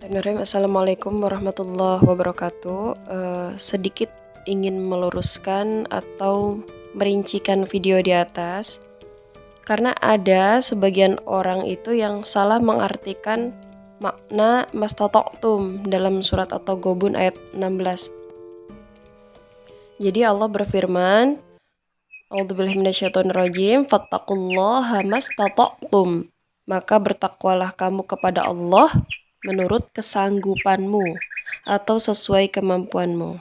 Assalamualaikum warahmatullahi wabarakatuh. Sedikit ingin meluruskan atau merincikan video di atas, karena ada sebagian orang itu yang salah mengartikan makna mastata'tum dalam surat At-Taghabun ayat 16. Jadi Allah berfirman, A'udzubillahi minasyaitonirrajim, fattaqullaha mastata'tum. Maka bertakwalah kamu kepada Allah menurut kesanggupanmu atau sesuai kemampuanmu.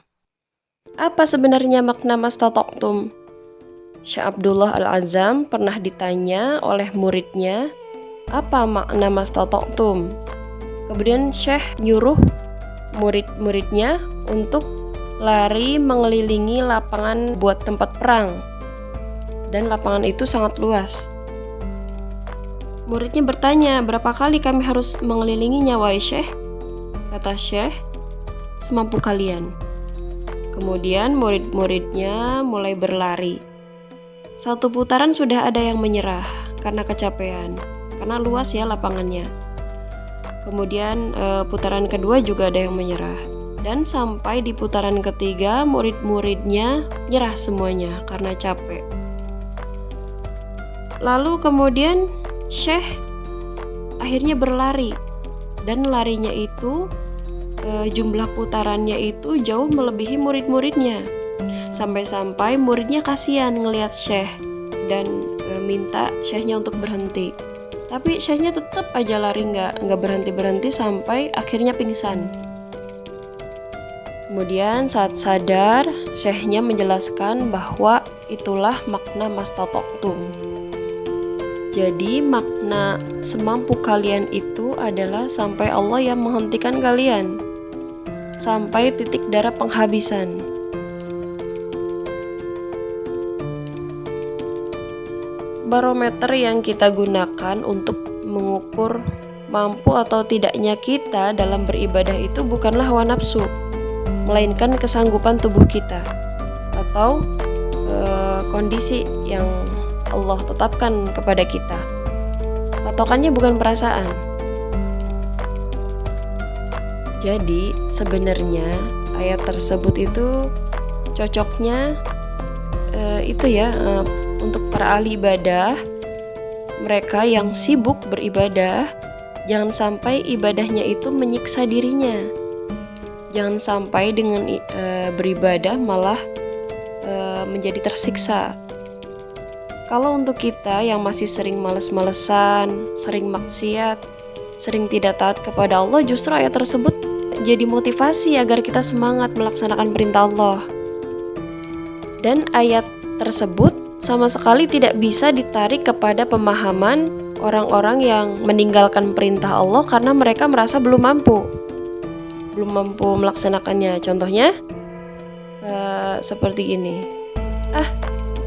Apa sebenarnya makna mastata'tum? Syekh Abdullah Al-Azzam pernah ditanya oleh muridnya, apa makna mastata'tum? Kemudian Syekh nyuruh murid-muridnya untuk lari mengelilingi lapangan buat tempat perang. Dan lapangan itu sangat luas. Muridnya bertanya, berapa kali kami harus mengelilinginya, wahai Syekh? Kata Syekh, semampu kalian. Kemudian murid-muridnya mulai berlari. Satu putaran sudah ada yang menyerah karena kecapean, karena luas ya lapangannya. Kemudian putaran kedua juga ada yang menyerah. Dan sampai di putaran ketiga murid-muridnya nyerah semuanya karena capek. Lalu kemudian Syekh akhirnya berlari, dan larinya itu jumlah putarannya itu jauh melebihi murid-muridnya. Sampai-sampai muridnya kasihan ngelihat Syekh dan minta Syekhnya untuk berhenti. Tapi Syekhnya tetap aja lari, nggak berhenti-berhenti sampai akhirnya pingsan. Kemudian saat sadar, Syekhnya menjelaskan bahwa itulah makna mastata'tum. Jadi makna semampu kalian itu adalah sampai Allah yang menghentikan kalian, sampai titik darah penghabisan. Barometer yang kita gunakan untuk mengukur mampu atau tidaknya kita dalam beribadah itu bukanlah hawa nafsu, melainkan kesanggupan tubuh kita atau kondisi yang Allah tetapkan kepada kita. Patokannya bukan perasaan. Jadi sebenarnya ayat tersebut itu cocoknya untuk para ahli ibadah, mereka yang sibuk beribadah, jangan sampai ibadahnya itu menyiksa dirinya. Jangan sampai dengan beribadah malah menjadi tersiksa. Kalau untuk kita yang masih sering males-malesan, sering maksiat, sering tidak taat kepada Allah, justru ayat tersebut jadi motivasi agar kita semangat melaksanakan perintah Allah. Dan ayat tersebut sama sekali tidak bisa ditarik kepada pemahaman orang-orang yang meninggalkan perintah Allah karena mereka merasa belum mampu melaksanakannya. Contohnya seperti ini,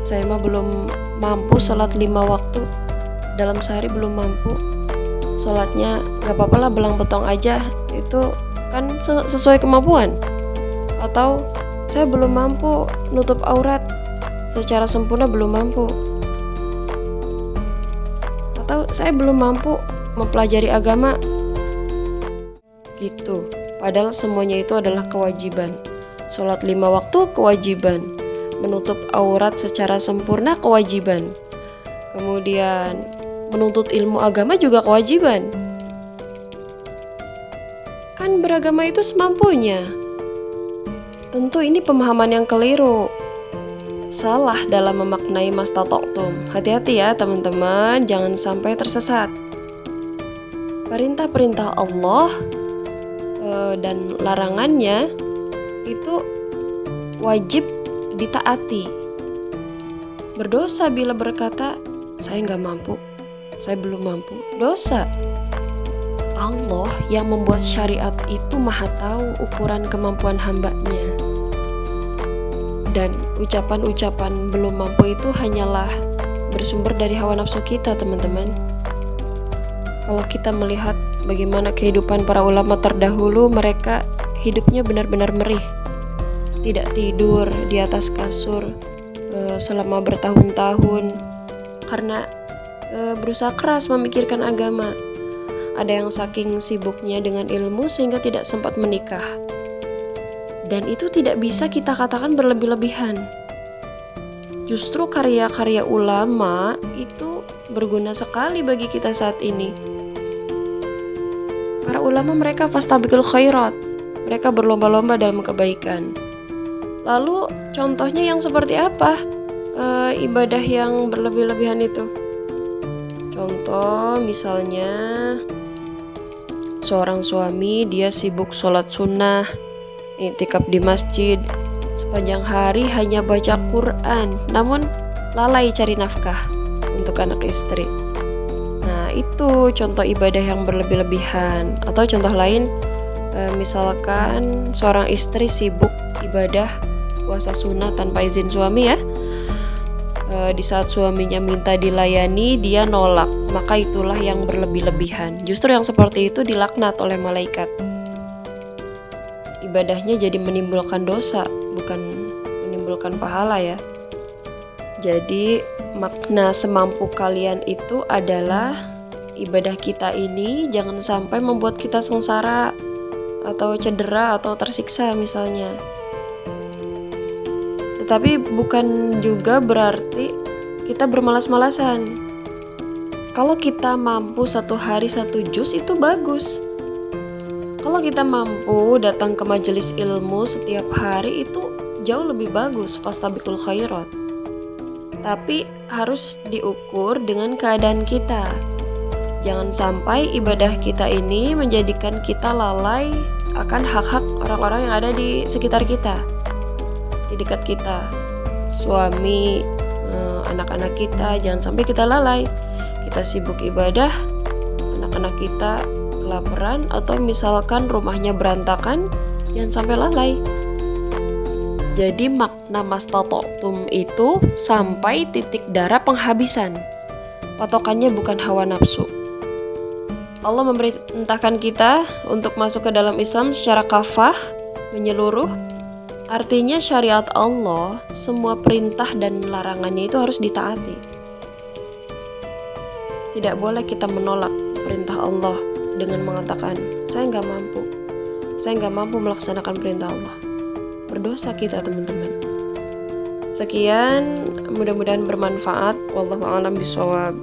saya mah belum mampu sholat 5 waktu dalam sehari, belum mampu. Sholatnya gak apa-apa lah, belang betong aja, itu kan sesuai kemampuan. Atau saya belum mampu nutup aurat secara sempurna, belum mampu. Atau saya belum mampu mempelajari agama, gitu. Padahal semuanya itu adalah kewajiban. Sholat 5 waktu kewajiban, menutup aurat secara sempurna kewajiban. Kemudian menuntut ilmu agama juga kewajiban. Kan beragama itu semampunya. Tentu ini pemahaman yang keliru, salah dalam memaknai mastata'tum. Hati-hati ya teman-teman, jangan sampai tersesat. Perintah-perintah Allah dan larangannya itu wajib ditaati. Berdosa bila berkata, saya nggak mampu, saya belum mampu. Dosa. Allah yang membuat syariat itu maha tahu ukuran kemampuan hambanya. Dan ucapan-ucapan belum mampu itu hanyalah bersumber dari hawa nafsu kita, teman-teman. Kalau kita melihat bagaimana kehidupan para ulama terdahulu, mereka hidupnya benar-benar merih. Tidak tidur di atas kasur selama bertahun-tahun karena berusaha keras memikirkan agama. Ada yang saking sibuknya dengan ilmu sehingga tidak sempat menikah. Dan itu tidak bisa kita katakan berlebih-lebihan. Justru karya-karya ulama itu berguna sekali bagi kita saat ini. Para ulama mereka fastabiqul khairat. Mereka berlomba-lomba dalam kebaikan. Lalu contohnya yang seperti apa? Ibadah yang berlebih-lebihan itu. Contoh misalnya seorang suami dia sibuk sholat sunnah, iktikaf di masjid, sepanjang hari hanya baca Quran, namun lalai cari nafkah untuk anak istri. Nah, itu contoh ibadah yang berlebih-lebihan. Atau contoh lain, misalkan seorang istri sibuk ibadah puasa sunnah tanpa izin suami ya. Di saat suaminya minta dilayani, dia nolak. Maka itulah yang berlebih-lebihan. Justru yang seperti itu dilaknat oleh malaikat. Ibadahnya jadi menimbulkan dosa, bukan menimbulkan pahala ya. Jadi makna semampu kalian itu adalah ibadah kita ini jangan sampai membuat kita sengsara atau cedera atau tersiksa misalnya. Tetapi bukan juga berarti kita bermalas-malasan. Kalau kita mampu satu hari satu juz itu bagus. Kalau kita mampu datang ke majelis ilmu setiap hari itu jauh lebih bagus, fastabiqul khairat. Tapi harus diukur dengan keadaan kita. Jangan sampai ibadah kita ini menjadikan kita lalai akan hak-hak orang-orang yang ada di sekitar kita, di dekat kita, suami, anak-anak kita. Jangan sampai kita lalai. Kita sibuk ibadah, anak-anak kita kelaparan, atau misalkan rumahnya berantakan, jangan sampai lalai. Jadi makna mastata'tum itu sampai titik darah penghabisan. Patokannya bukan hawa nafsu. Allah memerintahkan kita untuk masuk ke dalam Islam secara kafah, menyeluruh. Artinya syariat Allah, semua perintah dan larangannya itu harus ditaati. Tidak boleh kita menolak perintah Allah dengan mengatakan, saya nggak mampu melaksanakan perintah Allah. Berdosa kita teman-teman. Sekian, mudah-mudahan bermanfaat. Wallahu a'lam bishawab.